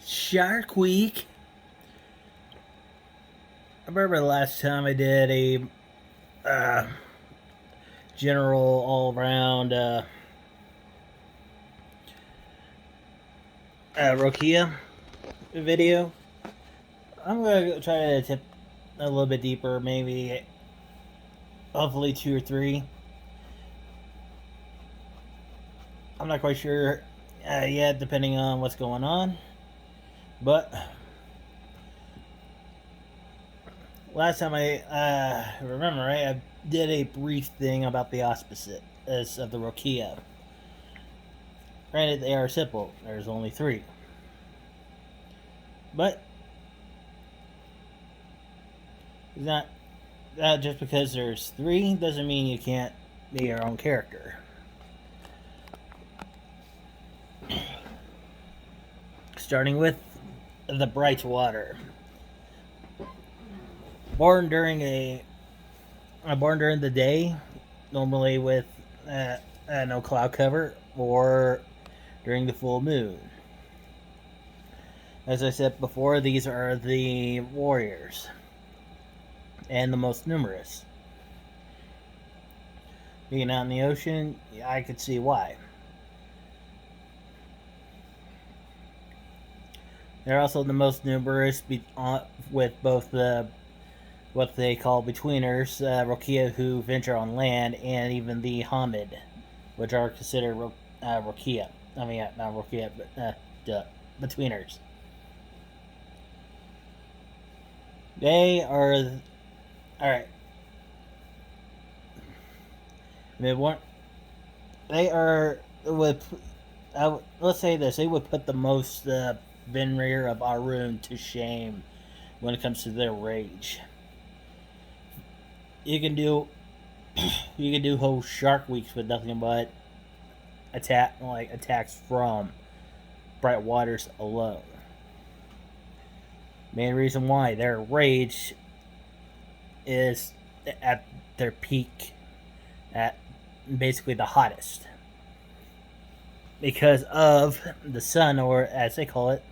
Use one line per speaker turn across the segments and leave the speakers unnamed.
Shark Week. I remember the last time I did a general all around Rokea video. I'm gonna try to tip a little bit deeper, maybe hopefully 2 or 3. I'm not quite sure yet, depending on what's going on. But last time I remember, right, I did a brief thing about the auspices of the Rokea. Granted, they are simple. There's only 3. But it's not just because there's 3 doesn't mean you can't be your own character. Starting with the Brightwater. Born during the day, normally with no cloud cover, or during the full moon. As I said before, these are the warriors, and the most numerous. Being out in the ocean, I could see why. They're also the most numerous with both the what they call betweeners, Rokea who venture on land, and even the Hamid, which are considered Rokea. I mean, not Rokea, but betweeners. They are alright. They are let's say this. They would put the most Venrir of Arun to shame when it comes to their rage. You can do whole Shark Weeks with nothing but attacks from Brightwaters alone. Main reason why their rage is at their peak, at basically the hottest, because of the sun, or as they call it,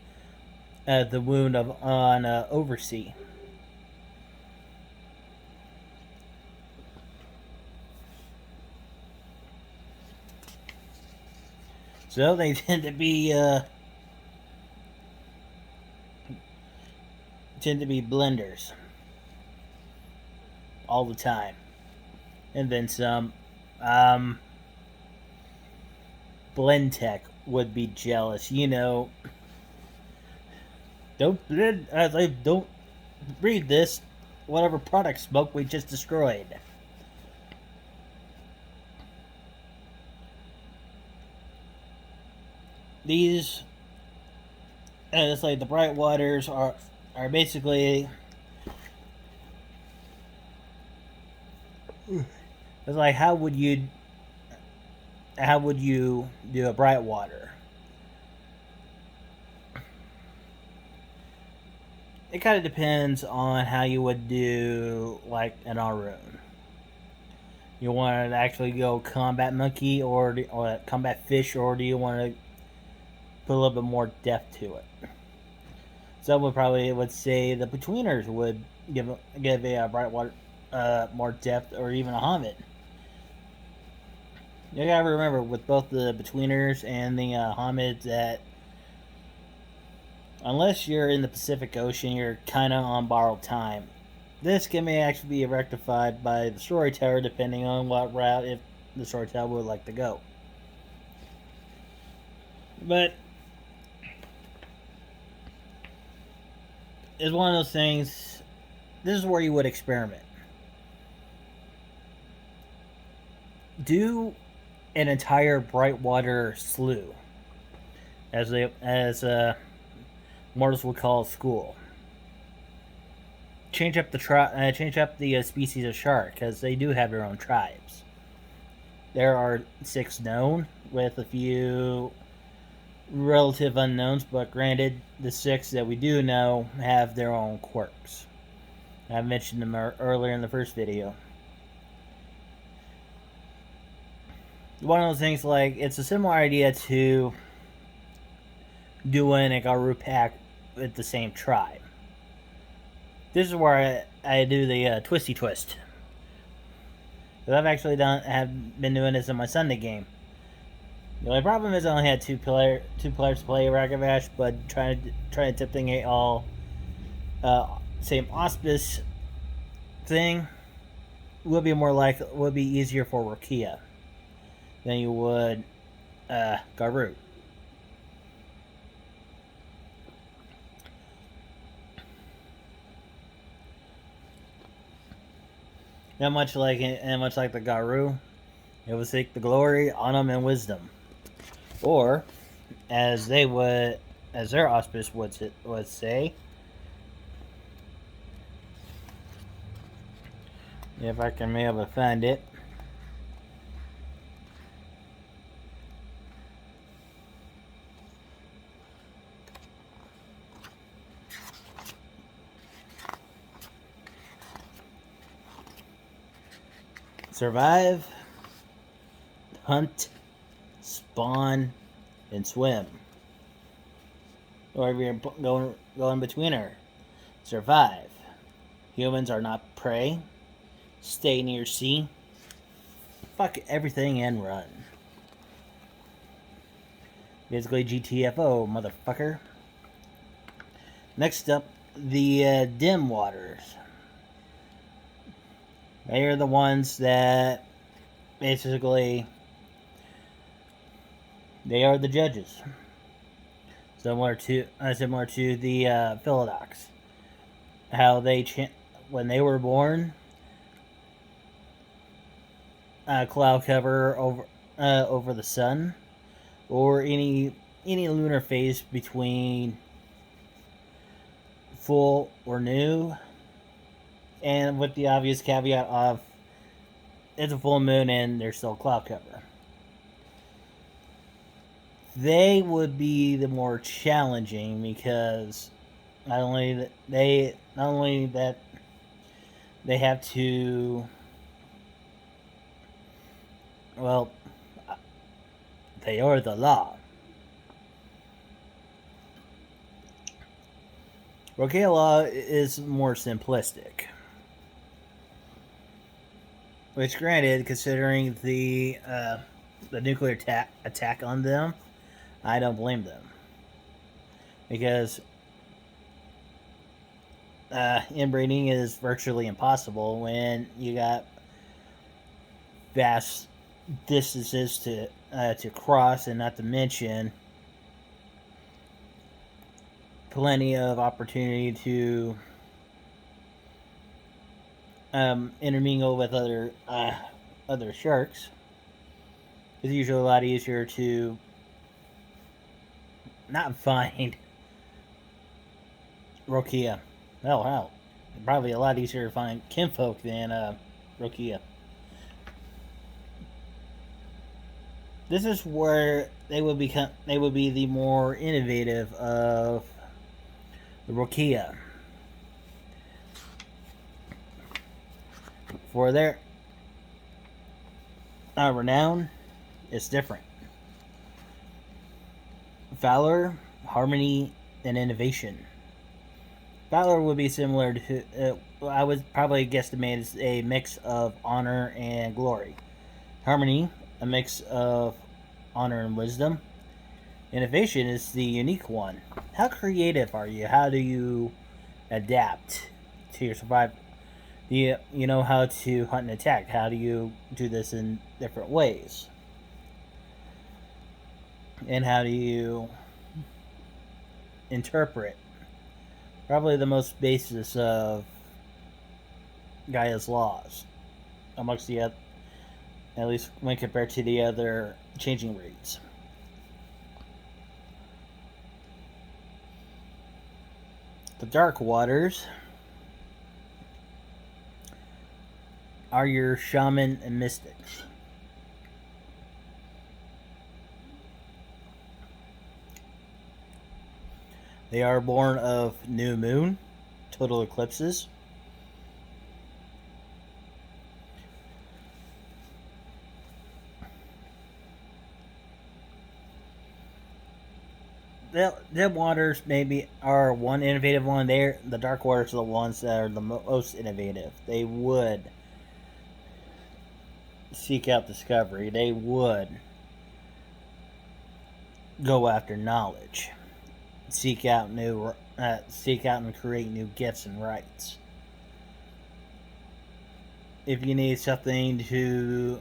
the wound on Oversea. So they tend to be blenders all the time, and then some. Blend Tech would be jealous, Don't read this. Whatever product smoke we just destroyed. These, it's like the Brightwaters are basically. It's like how would you do a Brightwater? It kind of depends on how you would do like an Arun. You want to actually go combat monkey or combat fish, or do you want to put a little bit more depth to it? Some would say the betweeners would give a Brightwater more depth, or even a Hamid. You gotta remember with both the betweeners and the Hamids that unless you're in the Pacific Ocean, you're kind of on borrowed time. This may actually be rectified by the storyteller, depending on what route if the storyteller would like to go. But it's one of those things. This is where you would experiment. Do an entire Brightwater slew, as mortals would call school. Change up the species of shark, because they do have their own tribes. There are 6 known, with a few relative unknowns, but granted, the 6 that we do know have their own quirks. I mentioned them earlier in the first video. One of those things, like, it's a similar idea to doing a Garu pack with the same tribe. This is where I do the Twisty Twist. Because I've actually have been doing this in my Sunday game. The only problem is I only had two players to play Ragabash, but trying to tip thing all same auspice thing would be easier for Rokea than you would Garou. And much like the Garou, it would seek the glory, honor, and wisdom, or as their auspice would say. If I can be able to find it. Survive, hunt, spawn, and swim. Or if you're going between her. Survive. Humans are not prey. Stay near sea. Fuck everything and run. Basically GTFO, motherfucker. Next up, the Dimwaters. They are the ones that basically they are the judges. Similar to the Philodox. How they when they were born, cloud cover over the sun, or any lunar phase between full or new, and with the obvious caveat of it's a full moon and there's still cloud cover. They would be the more challenging because not only that they have to, well, they are the law. Rokea Law is more simplistic. Which, granted, considering the nuclear attack on them, I don't blame them. Because inbreeding is virtually impossible when you got vast distances to cross, and not to mention plenty of opportunity to intermingle with other sharks. It's usually a lot easier to not find Rokea. Hell. Probably a lot easier to find kinfolk than Rokea. This is where they would be the more innovative of the Rokea. For their renown, it's different. Valor, harmony, and innovation. Valor would be similar to, I would probably guesstimate as a mix of honor and glory. Harmony, a mix of honor and wisdom. Innovation is the unique one. How creative are you? How do you adapt to your survival? Do you know how to hunt and attack? How do you do this in different ways? And how do you interpret? Probably the most basis of Gaia's laws, amongst the other, at least when compared to the other changing rates. The Darkwaters are your shaman and mystics. They are born of new moon, total eclipses, Dimwaters maybe are one innovative one. The Darkwaters are the ones that are the most innovative. They would seek out discovery. They would go after knowledge. Seek out and create new gifts and rights. If you need something to,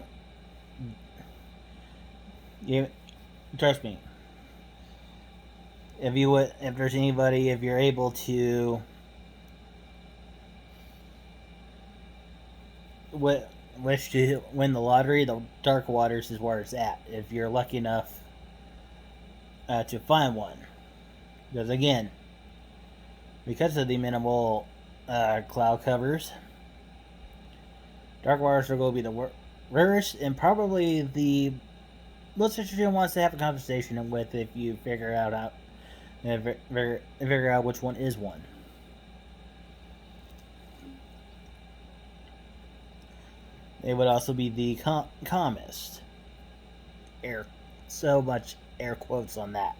trust me. If there's anybody, if you're able to, wish to win the lottery, the Darkwaters is where it's at. If you're lucky enough to find one, because again, because of the minimal cloud covers, Darkwaters are going to be the rarest and probably the most interesting ones to have a conversation with if you figure out which one is one. They would also be the calmest. So much air quotes on that.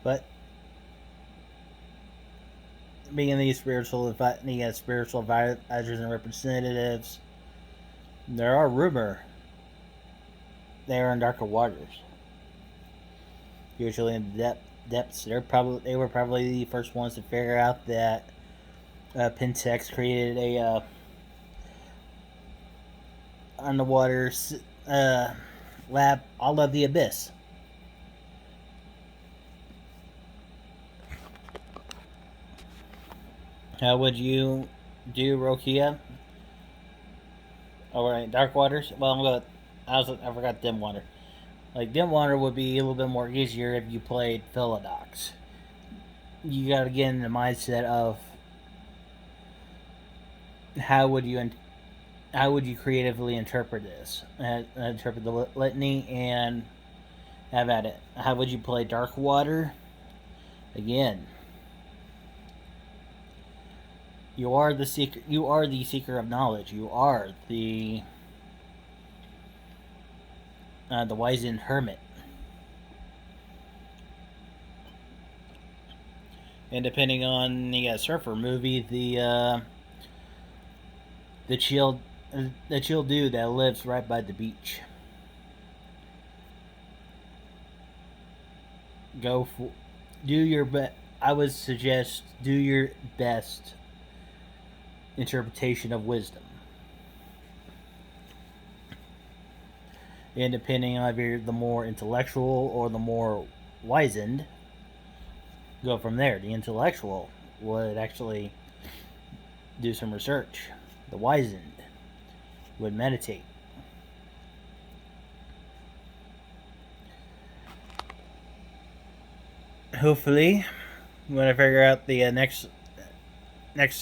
But being these spiritual advisors and representatives, there are rumor they are in darker waters. Usually in the depths. They were probably the first ones to figure out that Pentex created a underwater lab all of the abyss. How would you do Rokea? Alright, Darkwaters? Well, I forgot Dimwater. Like, Dimwater would be a little bit more easier if you played Philodox. You gotta get in the mindset of how would you creatively interpret this? Interpret the litany and have at it. How would you play Darkwater? Again, you are the seeker. You are the seeker of knowledge. You are the wizened hermit. And depending on the surfer movie, the chill dude that lives right by the beach. Do your best. I would suggest do your best interpretation of wisdom. And depending on if you're the more intellectual or the more wizened, go from there. The intellectual would actually do some research. The wizened would meditate. Hopefully, when I figure out the next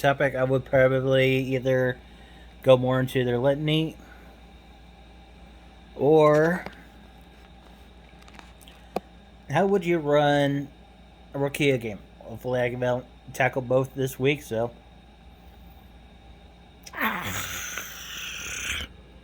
topic, I would probably either go more into their litany or how would you run a Rokea game? Hopefully, I can tackle both this week. So,